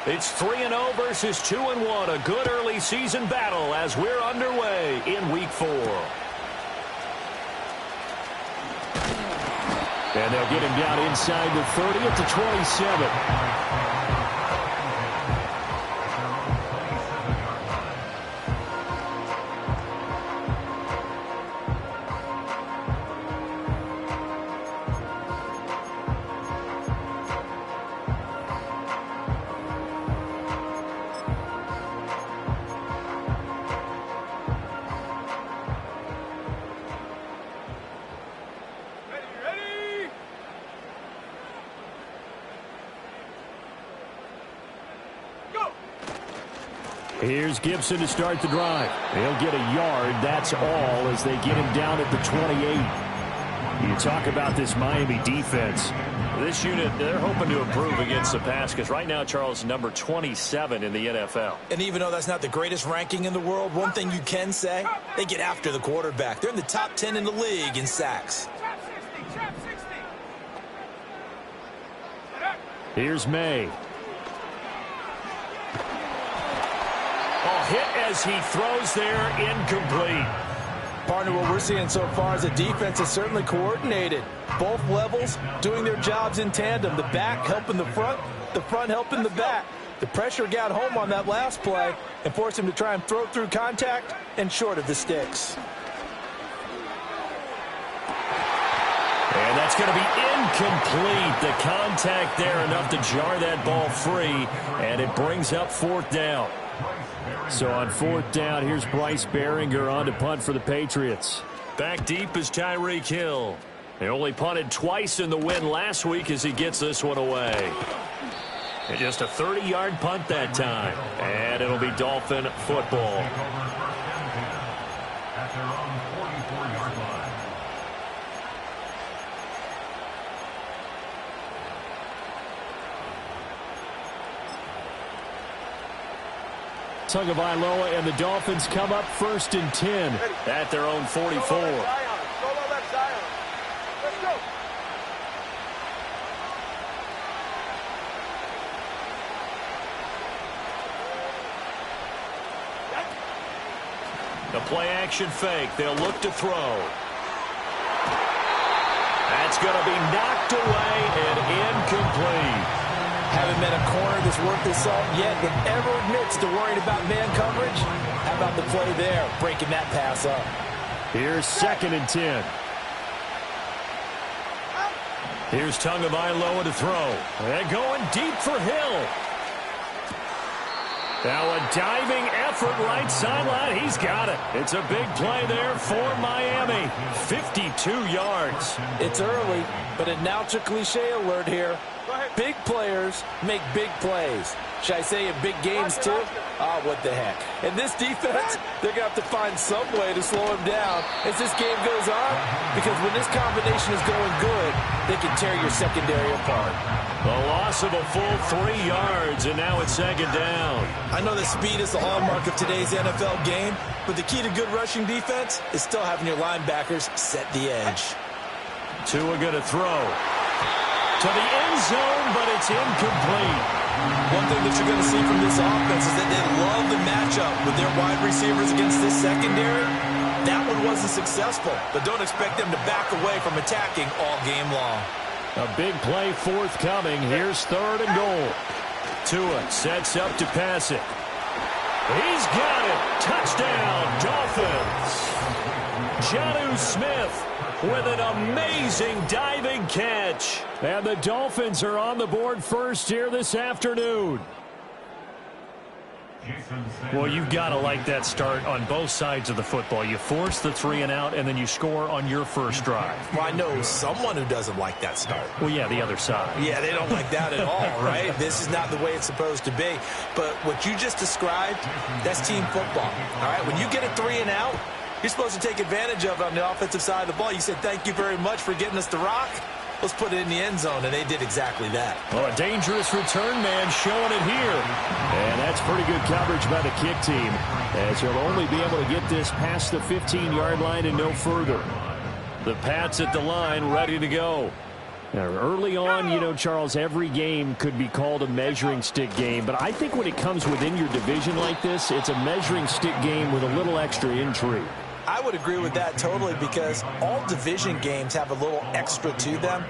It's 3-0 versus 2-1. A good early season battle as we're underway in Week 4. And they'll get him down inside the 30 at the 27. Here's Gibson to start the drive. He'll get a yard. That's all as they get him down at the 28. You talk about this Miami defense. This unit, they're hoping to improve against the pass because right now, Charles, number 27 in the NFL. And even though that's not the greatest ranking in the world, one thing you can say, they get after the quarterback. They're in the top 10 in the league in sacks. Here's May. Hit as he throws there, incomplete. Partner, what we're seeing so far is the defense is certainly coordinated. Both levels doing their jobs in tandem. The back helping the front helping the back. The pressure got home on that last play and forced him to try and throw through contact and short of the sticks. And that's going to be incomplete. The contact there enough to jar that ball free, and it brings up 4th down. So on 4th down, here's Bryce Behringer on to punt for the Patriots. Back deep is Tyreek Hill. They only punted twice in the win last week as he gets this one away. And just a 30-yard punt that time. And it'll be Dolphin football. Tagovailoa and the Dolphins come up 1st and 10 at their own 44. The play action fake. They'll look to throw. That's going to be knocked away and incomplete. Haven't met a corner that's worth his salt yet that ever admits to worrying about man coverage. How about the play there, breaking that pass up? Here's 2nd and 10. Here's Tagovailoa to throw. And going deep for Hill. Now a diving effort right sideline. He's got it. It's a big play there for Miami. 52 yards. It's early, but a now-to cliche alert here. Big players make big plays. Should I say in big games too? Ah, what the heck. And this defense, they're going to have to find some way to slow him down as this game goes on, because when this combination is going good, they can tear your secondary apart. The loss of a full 3 yards, and now it's 2nd down. I know that speed is the hallmark of today's NFL game, but the key to good rushing defense is still having your linebackers set the edge. Tua going to throw to the end zone, but it's incomplete. One thing that you're going to see from this offense is that they love the matchup with their wide receivers against this secondary. That one wasn't successful, but don't expect them to back away from attacking all game long. A big play forthcoming. Here's 3rd and goal. Tua sets up to pass it. He's got it. Touchdown, Dolphins. Jonnu Smith with an amazing diving catch. And the Dolphins are on the board first here this afternoon. Well, you've got to like that start on both sides of the football. You force the 3 and out, and then you score on your first drive. Well, I know someone who doesn't like that start. Well, yeah, the other side. Yeah, they don't like that at all, right? This is not the way it's supposed to be. But what you just described, that's team football. All right, when you get a 3 and out, you're supposed to take advantage of it on the offensive side of the ball. You said, thank you very much for getting us the rock. Let's put it in the end zone, and they did exactly that. Well, a dangerous return man showing it here. And that's pretty good coverage by the kick team, as he'll only be able to get this past the 15-yard line and no further. The Pats at the line, ready to go. Now, early on, you know, Charles, every game could be called a measuring stick game. But I think when it comes within your division like this, it's a measuring stick game with a little extra intrigue. I would agree with that totally because all division games have a little extra to them.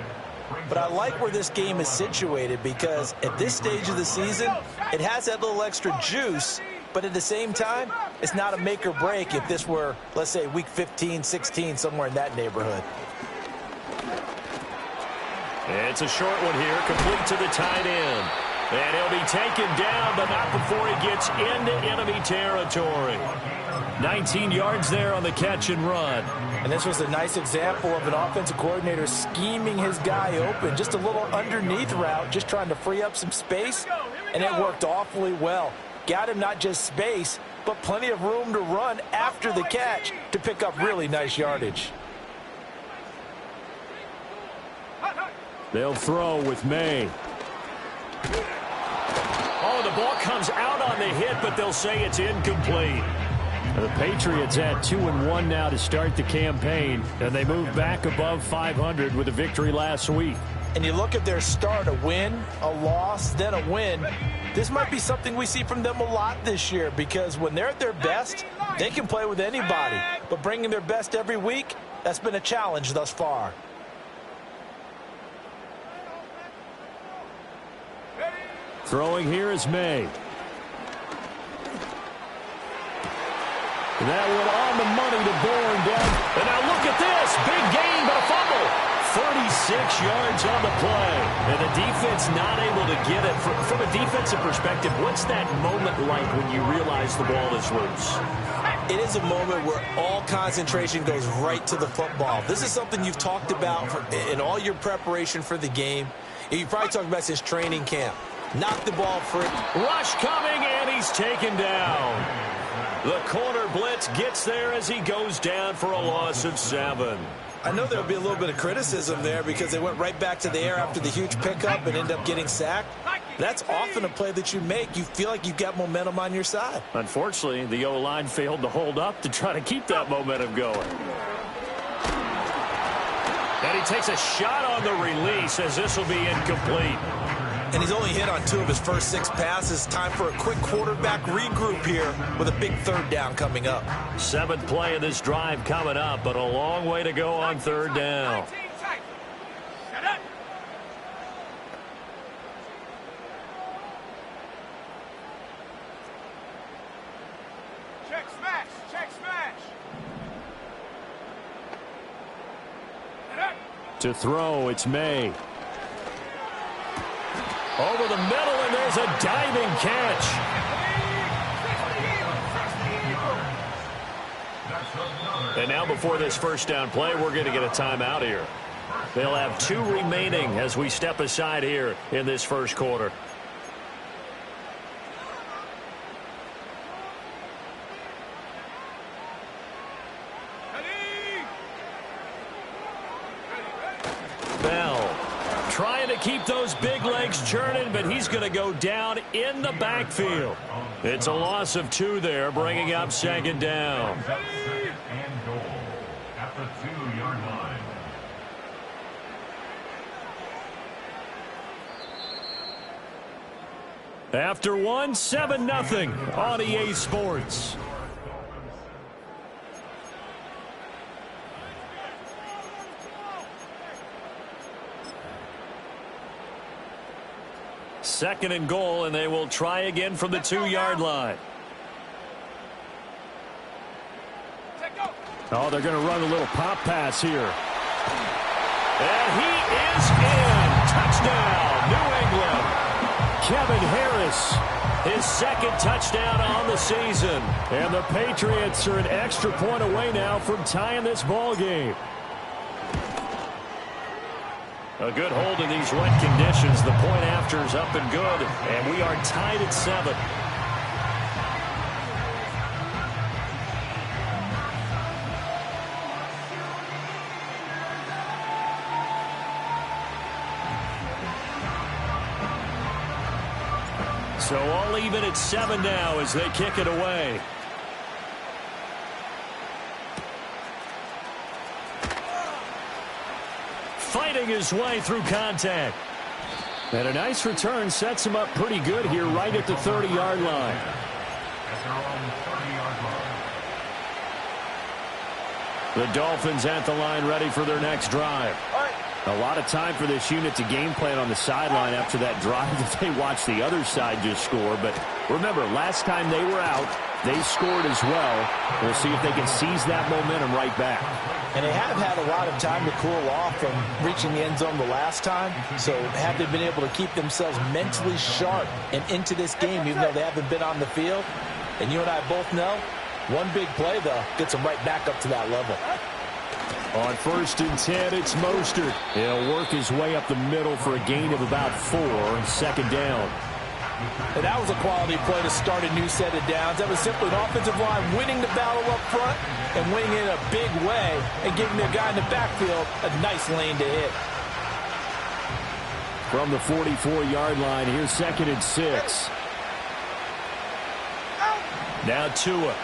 But I like where this game is situated because at this stage of the season, it has that little extra juice. But at the same time, it's not a make or break if this were, let's say, week 15, 16, somewhere in that neighborhood. It's a short one here, complete to the tight end. And he'll be taken down, but not before he gets into enemy territory. 19 yards there on the catch and run. And this was a nice example of an offensive coordinator scheming his guy open. Just a little underneath route, just trying to free up some space. And it worked awfully well. Got him not just space, but plenty of room to run after the catch to pick up really nice yardage. They'll throw with May. Oh, the ball comes out on the hit, but they'll say it's incomplete. The Patriots at 2-1 now to start the campaign, and they move back above 500 with a victory last week. And you look at their start, a win, a loss, then a win. This might be something we see from them a lot this year because when they're at their best, they can play with anybody. But bringing their best every week, that's been a challenge thus far. Throwing here is May. That one on the money to Bourne down. And now look at this. Big gain, but a fumble. 36 yards on the play. And the defense not able to get it. From a defensive perspective, what's that moment like when you realize the ball is loose? It is a moment where all concentration goes right to the football. This is something you've talked about in all your preparation for the game. You probably talked about since training camp. Knock the ball free. Rush coming, and he's taken down. The corner blitz gets there as he goes down for a loss of 7. I know there'll be a little bit of criticism there because they went right back to the air after the huge pickup and ended up getting sacked. That's often a play that you make. You feel like you've got momentum on your side. Unfortunately, the O-line failed to hold up to try to keep that momentum going. And he takes a shot on the release as this will be incomplete. And he's only hit on 2 of his first 6 passes. Time for a quick quarterback regroup here with a big 3rd down coming up. 7th play of this drive coming up, but a long way to go on 3rd down. Check smash, check smash. To throw, it's May. Over the middle, and there's a diving catch. And now before this first down play, we're going to get a timeout here. They'll have 2 remaining as we step aside here in this first quarter. Trying to keep those big legs churning, but he's going to go down in the backfield. It's a loss of 2 there, bringing up 2nd down. And goal at the 2-yard line. After 1, 7-0 on EA Sports. Second and goal, and they will try again from the 2-yard line. Oh, they're going to run a little pop pass here. And he is in. Touchdown, New England. Kevin Harris, his 2nd touchdown on the season. And the Patriots are an extra point away now from tying this ball game. A good hold in these wet conditions. The point after is up and good, and we are tied at 7. So all even at 7 now as they kick it away. fighting his way through contact. And a nice return sets him up pretty good here right at the 30-yard line. At their own 30-yard line. The Dolphins at the line ready for their next drive. A lot of time for this unit to game plan on the sideline after that drive that they watched the other side just score. But remember, last time they were out, they scored as well. We'll see if they can seize that momentum right back. And they have had a lot of time to cool off from reaching the end zone the last time. So have they been able to keep themselves mentally sharp and into this game, even though they haven't been on the field? And you and I both know, one big play, though, gets them right back up to that level. On 1st and 10, it's Mostert. He'll work his way up the middle for a gain of about 4, 2nd down. And that was a quality play to start a new set of downs. That was simply an offensive line winning the battle up front and winning it in a big way and giving the guy in the backfield a nice lane to hit. From the 44-yard line, here's 2nd and 6. Now Tua.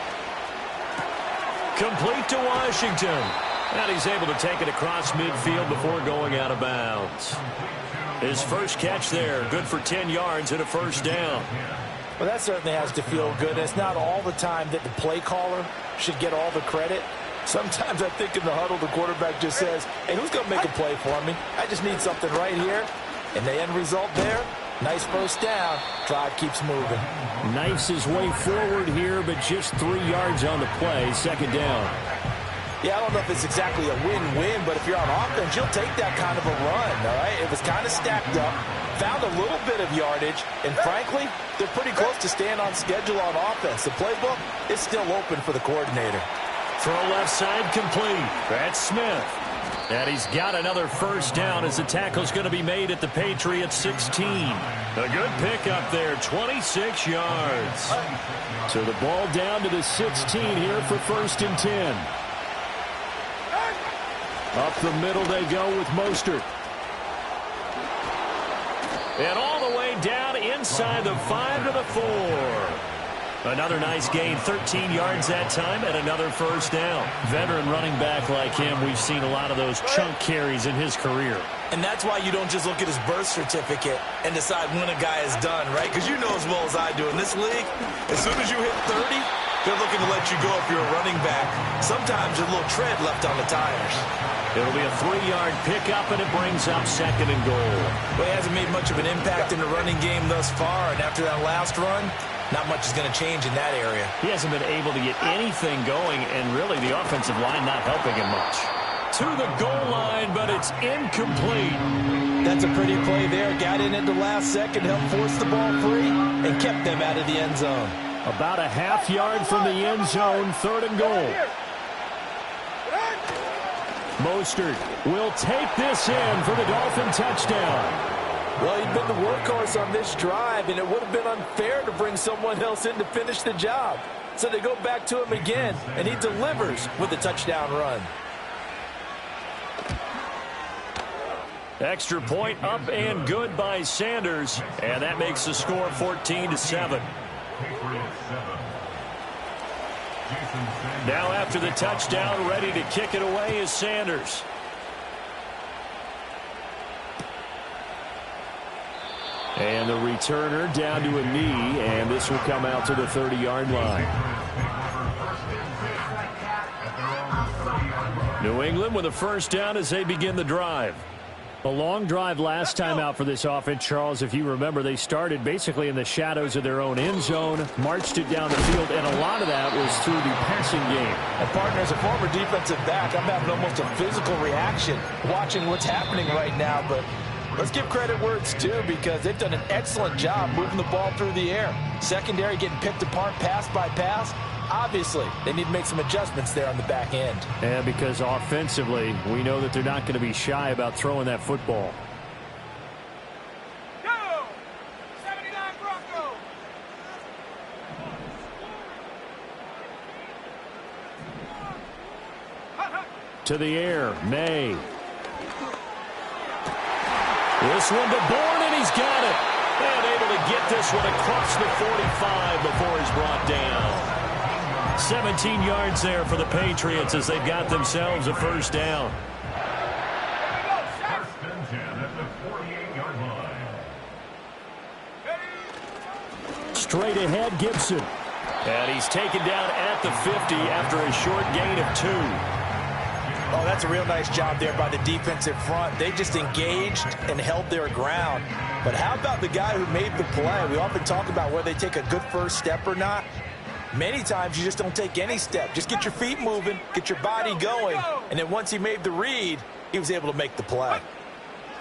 Complete to Washington. And he's able to take it across midfield before going out of bounds. His first catch there, good for 10 yards and a 1st down. Well, that certainly has to feel good. It's not all the time that the play caller should get all the credit. Sometimes I think in the huddle, the quarterback just says, hey, who's going to make a play for me? I just need something right here. And the end result there, nice 1st down. Drive keeps moving. Knifes his way forward here, but just 3 yards on the play, 2nd down. Yeah, I don't know if it's exactly a win-win, but if you're on offense, you'll take that kind of a run, all right? It was kind of stacked up, found a little bit of yardage, and frankly, they're pretty close to staying on schedule on offense. The playbook is still open for the coordinator. Throw left side complete. That's Smith. And he's got another 1st down as the tackle's going to be made at the Patriots 16. A good pickup there, 26 yards. So the ball down to the 16 here for 1st and 10. Up the middle they go with Mostert. And all the way down inside the 5 to the 4. Another nice gain, 13 yards that time, and another 1st down. Veteran running back like him, we've seen a lot of those chunk carries in his career. And that's why you don't just look at his birth certificate and decide when a guy is done, right? Because you know as well as I do, in this league, as soon as you hit 30, they're looking to let you go if you're a running back. Sometimes there's a little tread left on the tires. It'll be a 3-yard pickup, and it brings up 2nd and goal. Well, he hasn't made much of an impact in the running game thus far, and after that last run, not much is going to change in that area. He hasn't been able to get anything going, and really the offensive line not helping him much. To the goal line, but it's incomplete. That's a pretty play there. Got in at the last second, helped force the ball free, and kept them out of the end zone. About a half yard from the end zone, 3rd and goal. Mostert will take this in for the Dolphin touchdown. Well, he'd been the workhorse on this drive, and it would have been unfair to bring someone else in to finish the job. So they go back to him again, and he delivers with a touchdown run. Extra point up and good by Sanders, and that makes the score 14-7. Now after the touchdown, ready to kick it away is Sanders. And the returner down to a knee, and this will come out to the 30-yard line. New England with a 1st down as they begin the drive. A long drive last time out for this offense, Charles. If you remember, they started basically in the shadows of their own end zone, marched it down the field, and a lot of that was through the passing game. And partner, as a former defensive back, I'm having almost a physical reaction watching what's happening right now. But let's give credit where it's due, because they've done an excellent job moving the ball through the air. Secondary getting picked apart pass by pass. Obviously, they need to make some adjustments there on the back end. And because offensively, we know that they're not going to be shy about throwing that football. Go! 79 Broncos! To the air, May. This one to Bourne, and he's got it. And able to get this one across the 45 before he's brought down. 17 yards there for the Patriots as they've got themselves a 1st down. straight ahead, Gibson. And he's taken down at the 50 after a short gain of 2. Oh, that's a real nice job there by the defensive front. They just engaged and held their ground. But how about the guy who made the play? We often talk about whether they take a good first step or not. Many times you just don't take any step. Just get your feet moving, get your body going, and then once he made the read, he was able to make the play.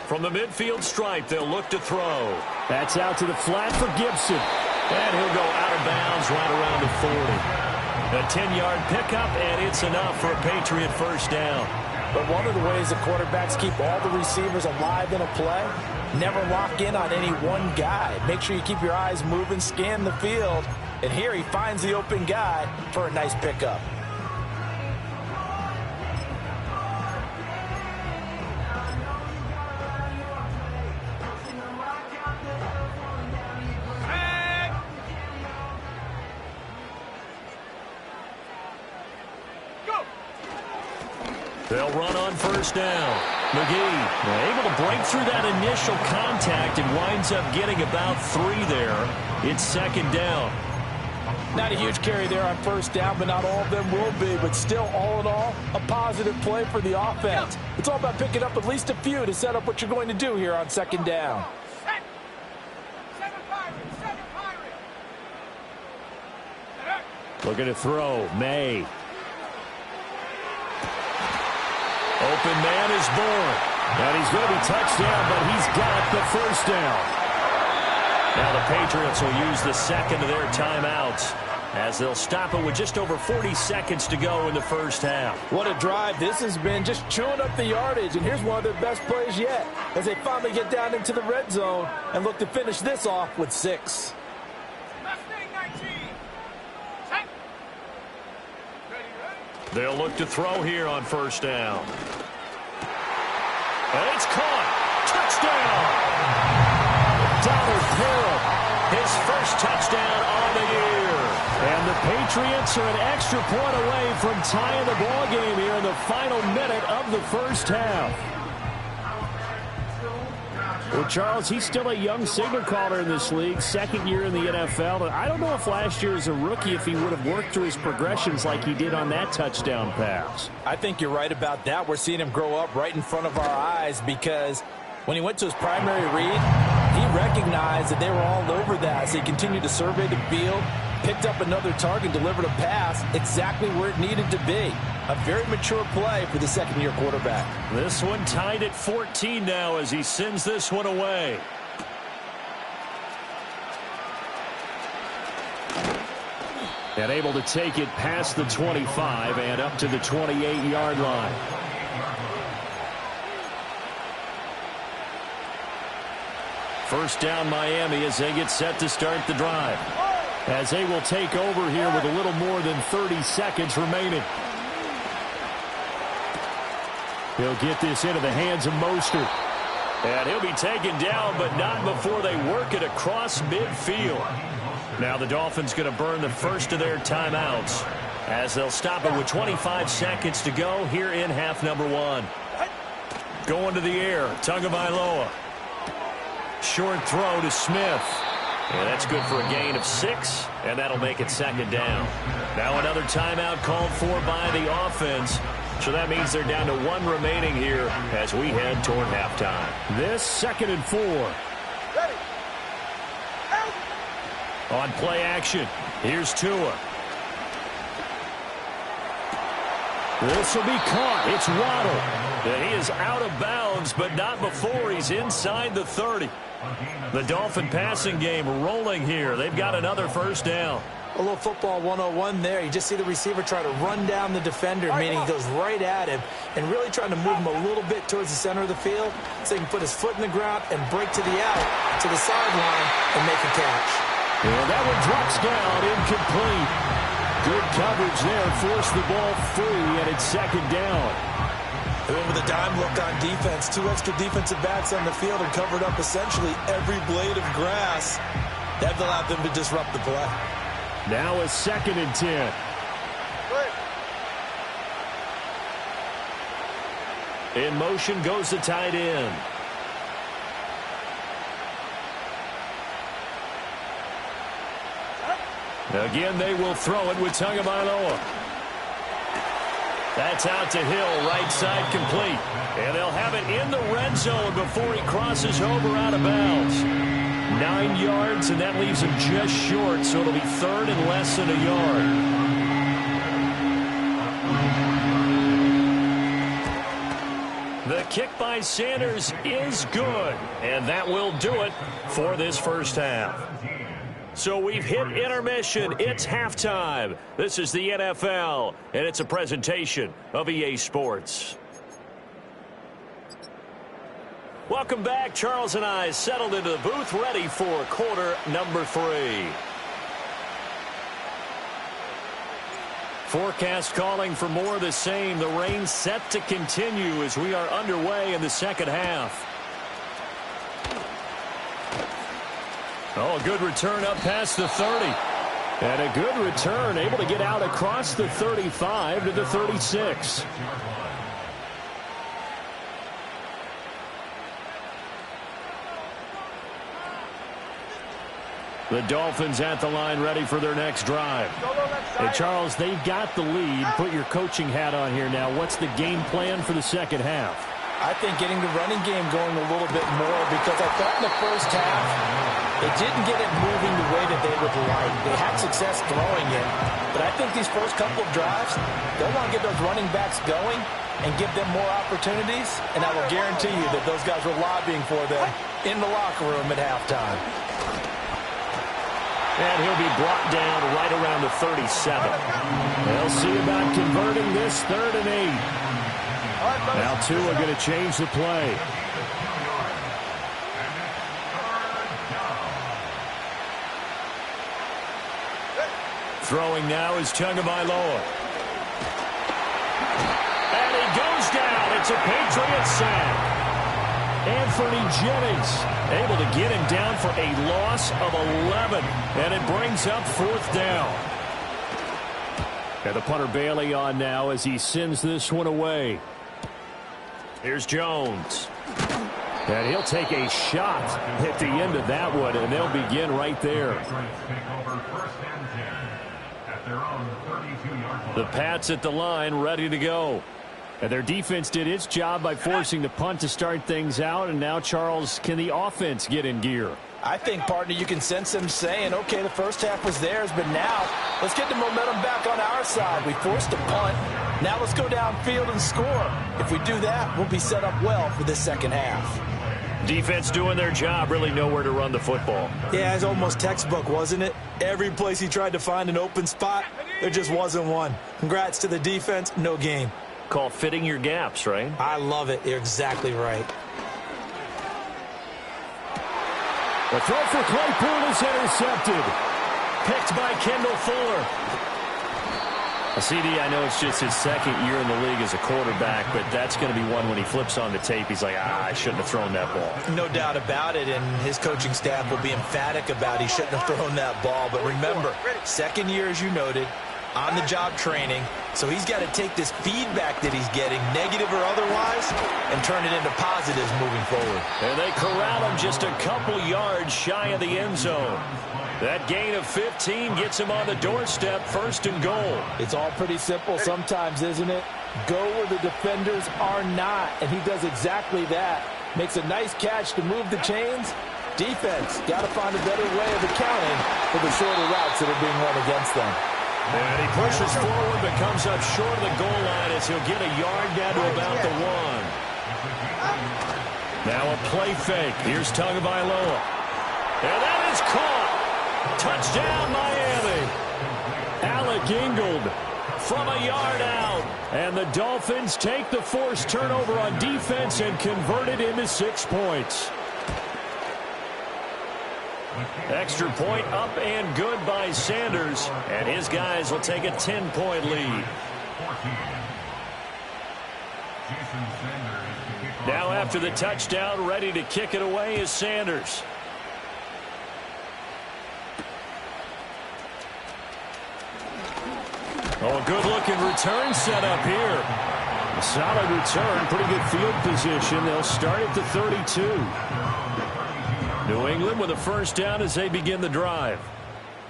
From the midfield stripe, they'll look to throw. That's out to the flat for Gibson. And he'll go out of bounds right around the 40. A 10-yard pickup, and it's enough for a Patriot first down. But one of the ways the quarterbacks keep all the receivers alive in a play, never lock in on any one guy. Make sure you keep your eyes moving, scan the field, and here he finds the open guy for a nice pickup. They'll run on first down. McGee able to break through that initial contact and winds up getting about 3 there. It's second down. Not a huge carry there on first down, but not all of them will be. But still, all in all, a positive play for the offense. It's all about picking up at least a few to set up what you're going to do here on second down. Looking to throw. May. Open man is born. And he's going to be touched down, but he's got the first down. Now the Patriots will use the second of their timeouts as they'll stop it with just over 40 seconds to go in the first half. What a drive this has been, just chewing up the yardage. And here's one of their best plays yet as they finally get down into the red zone and look to finish this off with 6. They'll look to throw here on first down. And it's caught. Touchdown. Donald Carroll, his first touchdown on the year. And the Patriots are an extra point away from tying the ball game here in the final minute of the first half. Well, Charles, he's still a young signal caller in this league, second year in the NFL. I don't know if last year as a rookie if he would have worked through his progressions like he did on that touchdown pass. I think you're right about that. We're seeing him grow up right in front of our eyes because when he went to his primary read, he recognized that they were all over that. So he continued to survey the field, picked up another target, delivered a pass exactly where it needed to be. A very mature play for the second-year quarterback. This one tied at 14 now as he sends this one away. And able to take it past the 25 and up to the 28-yard line. First down Miami as they get set to start the drive. As they will take over here with a little more than 30 seconds remaining. He'll get this into the hands of Mostert. And he'll be taken down, but not before they work it across midfield. Now the Dolphins going to burn the first of their timeouts as they'll stop it with 25 seconds to go here in half number 1. Going to the air, Tagovailoa. Short throw to Smith. And that's good for a gain of 6, and that'll make it second down. Now another timeout called for by the offense. So that means they're down to 1 remaining here as we head toward halftime. This 2nd and 4. Ready. On play action, here's Tua. This will be caught. It's Waddle. And he is out of bounds, but not before he's inside the 30. The Dolphin passing game rolling here. They've got another first down. A little football 101 there. You just see the receiver try to run down the defender, meaning he goes right at him and really trying to move him a little bit towards the center of the field so he can put his foot in the ground and break to the out, to the sideline, and make a catch. And that one drops down, incomplete. Good coverage there, forced the ball free, and it's second down. With a dime look on defense, 2 extra defensive backs on the field and covered up essentially every blade of grass. That allowed them to disrupt the play. Now a 2nd and 10. In motion goes the tight end. Again, they will throw it with Tagovailoa. That's out to Hill, right side complete. And they'll have it in the red zone before he crosses over out of bounds. 9 yards, and that leaves him just short, so it'll be third and less than a yard. The kick by Sanders is good, and that will do it for this first half. So we've hit intermission. It's halftime. This is the NFL, and it's a presentation of EA Sports. Welcome back. Charles and I settled into the booth, ready for quarter number 3. Forecast calling for more of the same. The rain set to continue as we are underway in the second half. Oh, a good return up past the 30. And a good return, able to get out across the 35 to the 36. The Dolphins at the line, ready for their next drive. And Charles, they've got the lead. Put your coaching hat on here now. What's the game plan for the second half? I think getting the running game going a little bit more, because I thought in the first half they didn't get it moving the way that they would like. They had success throwing it, but I think these first couple of drives, they'll want to get those running backs going and give them more opportunities, and I will guarantee you that those guys were lobbying for them in the locker room at halftime. And he'll be brought down right around the 37. They'll see about converting this 3rd and 8. Now Tua going to change the play. Throwing now is Tagovailoa. And he goes down. It's a Patriots sack. Anthony Jennings able to get him down for a loss of 11. And it brings up 4th down. And the punter Bailey on now as he sends this one away. Here's Jones. And he'll take a shot at the end of that one, and they'll begin right there. The Pats at the line, ready to go. And their defense did its job by forcing the punt to start things out. And now, Charles, can the offense get in gear? I think, partner, you can sense them saying, okay, the first half was theirs, but now let's get the momentum back on our side. We forced a punt. Now let's go downfield and score. If we do that, we'll be set up well for this second half. Defense doing their job, really nowhere to run the football. Yeah, it's almost textbook, wasn't it? Every place he tried to find an open spot, there just wasn't one. Congrats to the defense, no gain. Call fitting your gaps, right? I love it. You're exactly right. The throw for Claypool is intercepted. Picked by Kendall Fuller. A CD, I know it's just his 2nd year in the league as a quarterback, but that's going to be one when he flips on the tape. He's like, I shouldn't have thrown that ball. No doubt about it, and his coaching staff will be emphatic about he shouldn't have thrown that ball. But remember, 2nd year, as you noted, on-the-job training, so he's got to take this feedback that he's getting, negative or otherwise, and turn it into positives moving forward. And they corral him just a couple yards shy of the end zone. That gain of 15 gets him on the doorstep, 1st and goal. It's all pretty simple sometimes, isn't it? Go where the defenders are not, and he does exactly that. Makes a nice catch to move the chains. Defense, got to find a better way of accounting for the shorter routes that are being run against them. And he pushes forward but comes up short of the goal line as he'll get a yard down to about the 1. Now a play fake. Here's Tagovailoa. And that is caught. Touchdown, Miami. Alec Ingold from a yard out. And the Dolphins take the forced turnover on defense and convert it into 6 points. Extra point up and good by Sanders. And his guys will take a 10-point lead. Now after the touchdown, ready to kick it away is Sanders. Oh, a good-looking return set up here. A solid return, pretty good field position. They'll start at the 32. New England with a first down as they begin the drive.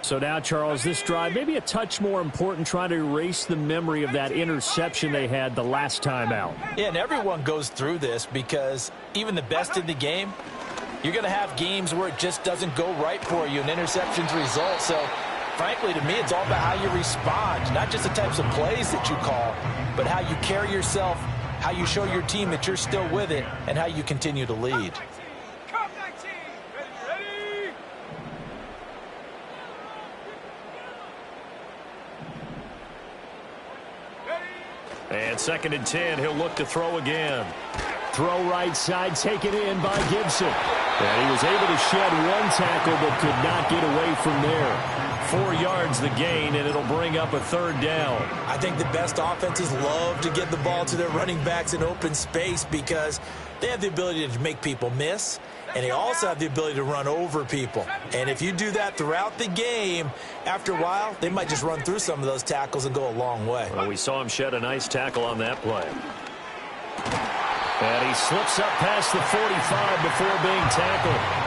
So now, Charles, this drive maybe a touch more important, trying to erase the memory of that interception they had the last time out. Yeah, and everyone goes through this because even the best in the game, you're going to have games where it just doesn't go right for you and interceptions result. So, frankly, to me, it's all about how you respond, not just the types of plays that you call, but how you carry yourself, how you show your team that you're still with it, and how you continue to lead. And 2nd and 10, he'll look to throw again. Throw right side, taken in by Gibson. And he was able to shed one tackle but could not get away from there. 4 yards the gain, and it'll bring up a 3rd down. I think the best offenses love to get the ball to their running backs in open space because they have the ability to make people miss, and they also have the ability to run over people. And if you do that throughout the game, after a while, they might just run through some of those tackles and go a long way. Well, we saw him shed a nice tackle on that play. And he slips up past the 45 before being tackled.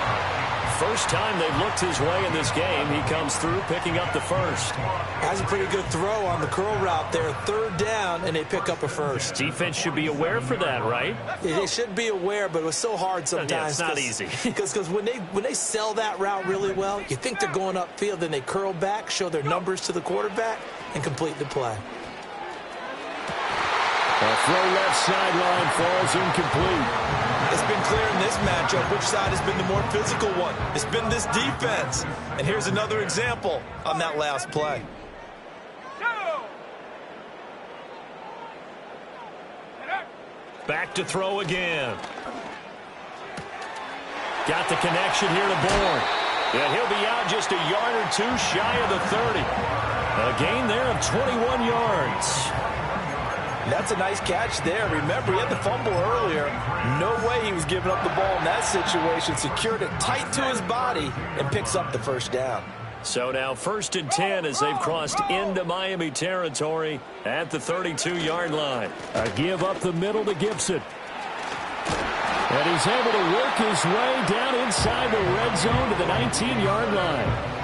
First time they've looked his way in this game. He comes through, picking up the first. Has a pretty good throw on the curl route there. 3rd down, and they pick up a first. Defense should be aware for that, right? They should be aware, but it was so hard sometimes. Yeah, it's not easy. Because when they sell that route really well, you think they're going upfield, then they curl back, show their numbers to the quarterback, and complete the play. A throw left sideline falls incomplete. It's been clear in this matchup which side has been the more physical one. It's been this defense. And here's another example on that last play. Back to throw again. Got the connection here to Bourne. And he'll be out just a yard or 2 shy of the 30. A gain there of 21 yards. That's a nice catch there. Remember, he had the fumble earlier. No way he was giving up the ball in that situation. Secured it tight to his body and picks up the 1st down. So now 1st and 10 as they've crossed into Miami territory at the 32-yard line. A give up the middle to Gibson. And he's able to work his way down inside the red zone to the 19-yard line.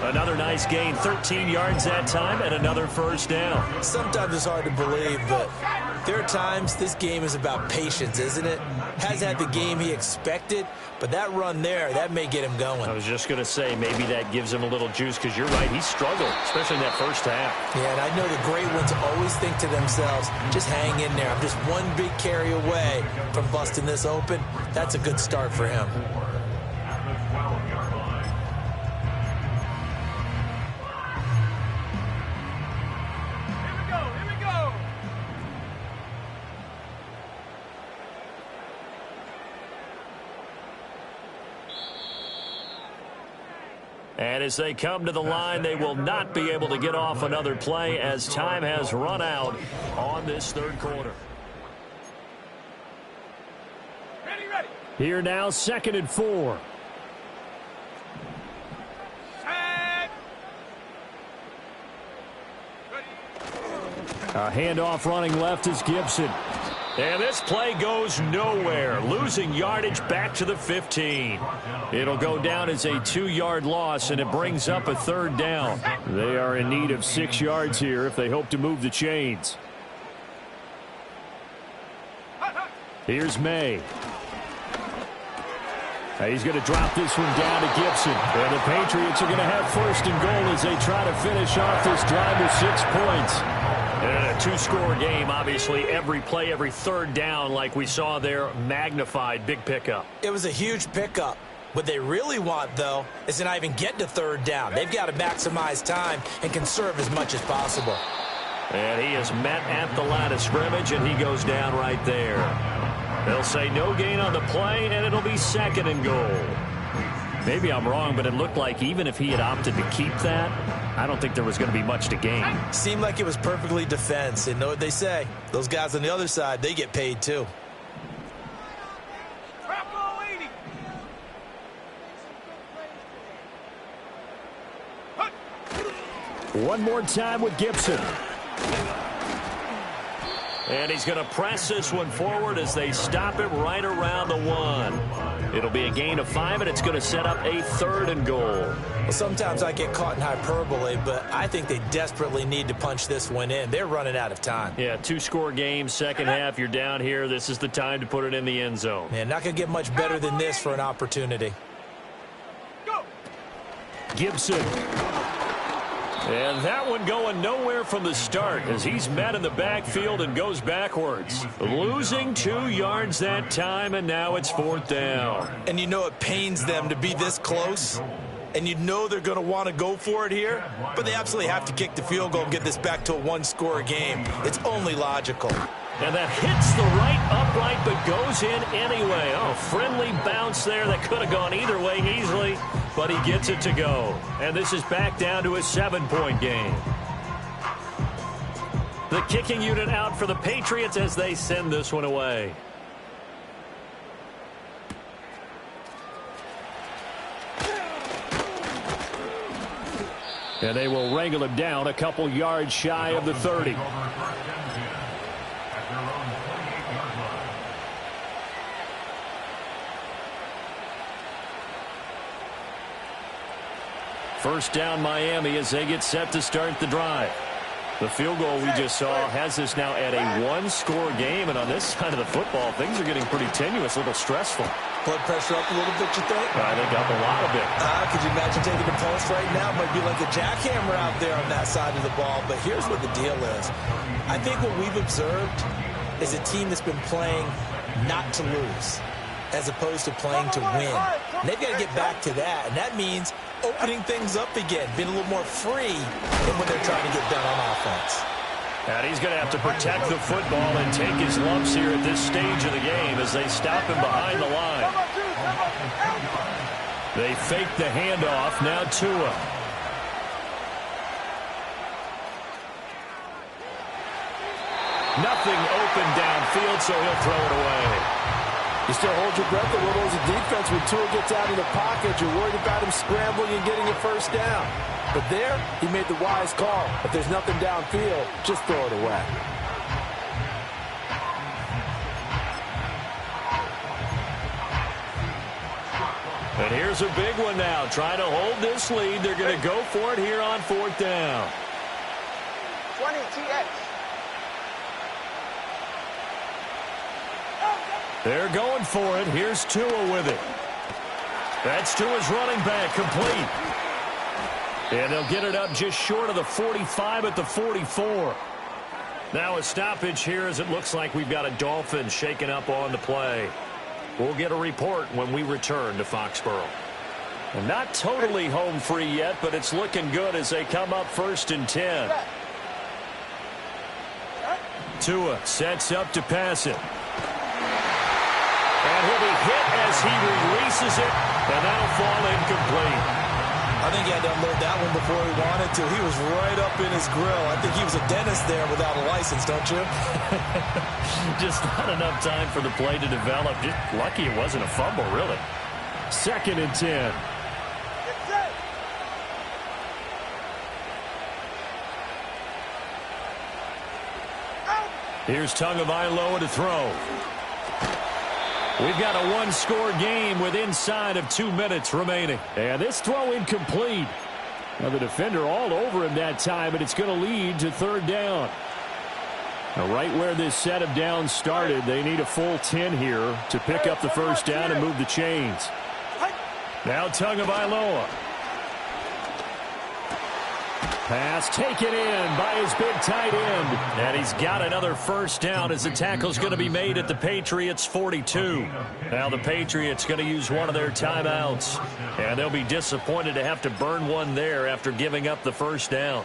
Another nice gain, 13 yards that time, and another 1st down. Sometimes it's hard to believe, but there are times this game is about patience, isn't it? Has had the game he expected, but that run there, that may get him going. I was just going to say, maybe that gives him a little juice, because you're right, he struggled, especially in that 1st half. Yeah, and I know the great ones always think to themselves, just hang in there. I'm just one big carry away from busting this open. That's a good start for him. And as they come to the line, they will not be able to get off another play as time has run out on this 3rd quarter. Ready. Here now, 2nd and 4. A handoff running left is Gibson. And this play goes nowhere, losing yardage back to the 15. It'll go down as a 2-yard loss, and it brings up a 3rd down. They are in need of 6 yards here if they hope to move the chains. Here's May. He's going to drop this one down to Gibson. And the Patriots are going to have 1st and goal as they try to finish off this drive with 6 points. And a 2-score game, obviously, every play, every 3rd down, like we saw there, magnified, big pickup. It was a huge pickup. What they really want, though, is to not even get to 3rd down. They've got to maximize time and conserve as much as possible. And he is met at the line of scrimmage, and he goes down right there. They'll say no gain on the play, and it'll be 2nd and goal. Maybe I'm wrong, but it looked like even if he had opted to keep that, I don't think there was going to be much to gain. Seemed like it was perfectly defense. And know what they say? Those guys on the other side, they get paid too. One more time with Gibson. And he's going to press this one forward as they stop it right around the 1. It'll be a gain of 5, and it's going to set up a 3rd and goal. Well, sometimes I get caught in hyperbole, but I think they desperately need to punch this one in. They're running out of time. Yeah, 2-score game, second half, you're down here. This is the time to put it in the end zone. Man, not going to get much better than this for an opportunity. Gibson. And that one going nowhere from the start as he's met in the backfield and goes backwards. Losing 2 yards that time, and now it's 4th down. And you know it pains them to be this close. And you know they're going to want to go for it here. But they absolutely have to kick the field goal and get this back to a 1-score game. It's only logical. And that hits the right upright but goes in anyway. Oh, friendly bounce there that could have gone either way easily, but he gets it to go. And this is back down to a 7-point game. The kicking unit out for the Patriots as they send this one away. And they will wrangle him down a couple yards shy of the 30. First down Miami as they get set to start the drive. The field goal we just saw has us now at a 1-score game, and on this side of the football, things are getting pretty tenuous, a little stressful. Blood pressure up a little bit, you think? I think up a lot of it. Could you imagine taking the pulse right now? Might be like a jackhammer out there on that side of the ball, but here's what the deal is. I think what we've observed is a team that's been playing not to lose as opposed to playing to win. And they've got to get back to that, and that means opening things up again, being a little more free than when they're trying to get done on offense. And he's going to have to protect the football and take his lumps here at this stage of the game as they stop him behind the line. They fake the handoff. Now Tua. Nothing open downfield, so he'll throw it away. You still hold your breath a little as a defense when Tua gets out of the pocket. You're worried about him scrambling and getting a first down. But there, he made the wise call. If there's nothing downfield, just throw it away. And here's a big one now. Trying to hold this lead. They're going to go for it here on 4th down. 20 TX. They're going for it. Here's Tua with it. That's Tua's running back, complete. And they'll get it up just short of the 45 at the 44. Now a stoppage here as it looks like we've got a Dolphin shaken up on the play. We'll get a report when we return to Foxborough. And not totally home free yet, but it's looking good as they come up 1st and 10. Tua sets up to pass it. And he'll be hit as he releases it, and that'll fall incomplete. I think he had to unload that one before he wanted to. He was right up in his grill. I think he was a dentist there without a license, don't you? Just not enough time for the play to develop. Just lucky it wasn't a fumble, really. 2nd and 10. Here's Tagovailoa to throw. We've got a 1-score game with inside of 2 minutes remaining. And this throw incomplete. Now the defender all over him that time, but it's going to lead to 3rd down. Now right where this set of downs started, they need a full 10 here to pick up the first down and move the chains. Now Tagovailoa. Pass taken in by his big tight end. And he's got another first down as the tackle's going to be made at the Patriots 42. Now the Patriots going to use one of their timeouts. And they'll be disappointed to have to burn one there after giving up the first down.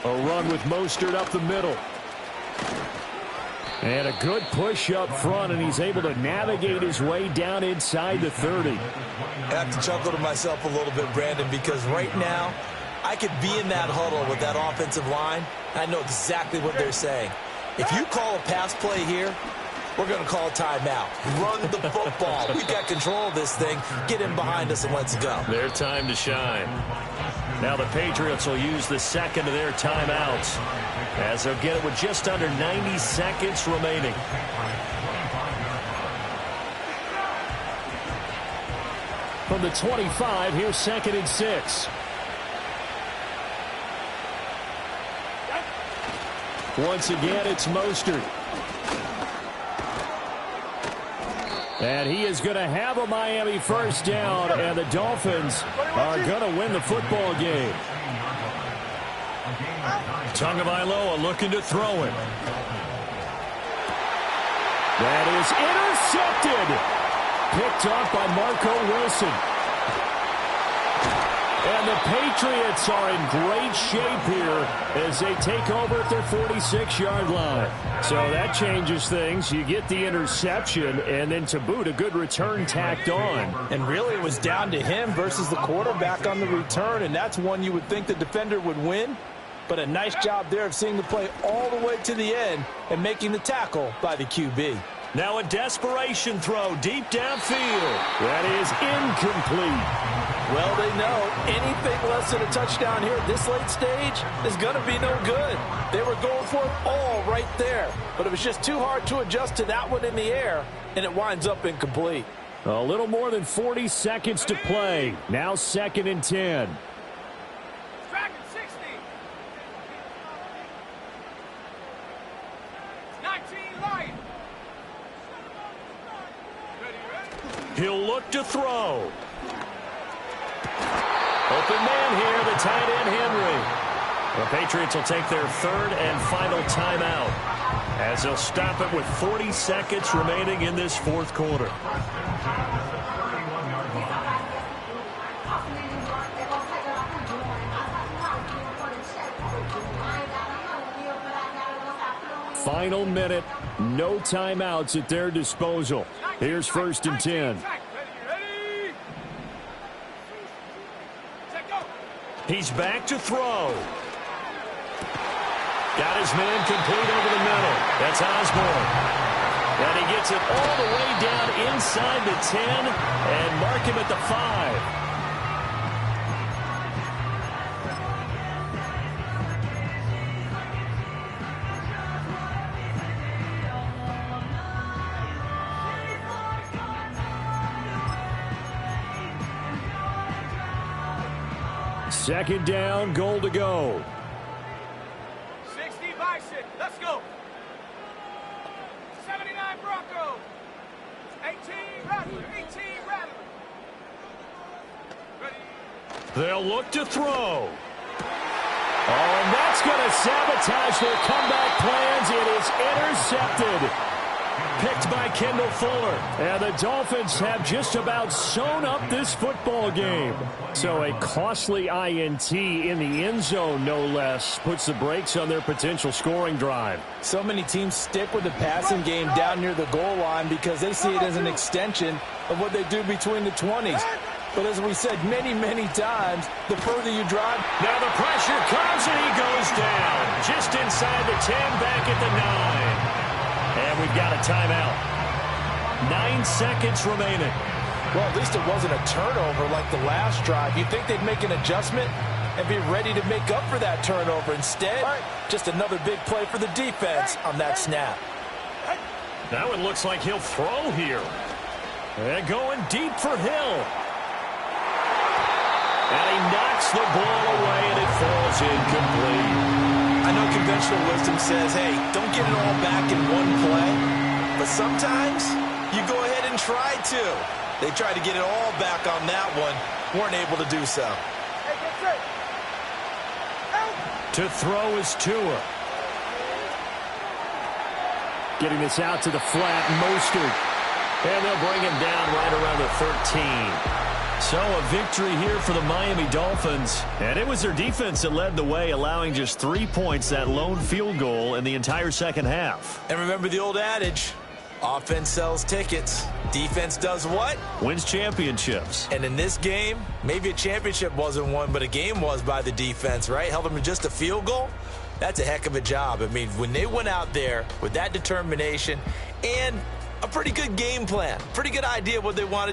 A run with Mostert up the middle. And a good push up front, and he's able to navigate his way down inside the 30. I have to chuckle to myself a little bit, Brandon, because right now I could be in that huddle with that offensive line. I know exactly what they're saying. If you call a pass play here, We're going to call a timeout. Run the football. We've got control of this thing. Get him behind us and let's go. Their time to shine. Now the Patriots will use the second of their timeouts as they'll get it with just under 90 seconds remaining. From the 25, here's 2nd and 6. Once again, it's Mostert. And he is going to have a Miami first down, and the Dolphins are going to win the football game. Tagovailoa looking to throw it. That is intercepted. Picked off by Marco Wilson. And the Patriots are in great shape here as they take over at their 46-yard line. So that changes things. You get the interception, and then to boot, a good return tacked on. And really, it was down to him versus the quarterback on the return, and that's one you would think the defender would win. But a nice job there of seeing the play all the way to the end and making the tackle by the QB. Now a desperation throw deep downfield. That is incomplete. Well, they know anything less than a touchdown here at this late stage is going to be no good. They were going for it all right there, but it was just too hard to adjust to that one in the air, and it winds up incomplete. A little more than 40 seconds to play. Now 2nd and 10. He'll look to throw. Open man here, the tight end Henry. The Patriots will take their 3rd and final timeout as they'll stop it with 40 seconds remaining in this 4th quarter. Final minute, no timeouts at their disposal. Here's 1st and 10. He's back to throw. Got his man complete over the middle. That's Osborne. And he gets it all the way down inside the 10 and mark him at the 5. Second down, goal to go. 60 Bison, let's go. 79 Broncos. 18 Rattler, 18 Rattler. Ready. They'll look to throw. Oh, and that's going to sabotage their comeback plans. It is intercepted. Picked by Kendall Fuller. And the Dolphins have just about sewn up this football game. So a costly INT in the end zone, no less, puts the brakes on their potential scoring drive. So many teams stick with the passing game down near the goal line because they see it as an extension of what they do between the 20s. But as we said many, many times, the further you drive. Now the pressure comes and he goes down. Just inside the 10, back at the 9. And we've got a timeout. 9 seconds remaining. Well, at least it wasn't a turnover like the last drive. You'd think they'd make an adjustment and be ready to make up for that turnover. Instead, just another big play for the defense on that snap. Now it looks like he'll throw here. And going deep for Hill. And he knocks the ball away, and it falls incomplete. I know conventional wisdom says, hey, don't get it all back in one play. But sometimes you go ahead and try to. They tried to get it all back on that one. Weren't able to do so. To throw is Tua. Getting this out to the flat, Mostert. And they'll bring him down right around the 13. So a victory here for the Miami Dolphins. And it was their defense that led the way, allowing just 3 points, that lone field goal in the entire second half. And remember the old adage, offense sells tickets. Defense does what? Wins championships. And in this game, maybe a championship wasn't won, but a game was by the defense, right? Held them to just a field goal. That's a heck of a job. I mean, when they went out there with that determination and a pretty good game plan. Pretty good idea what they want to do.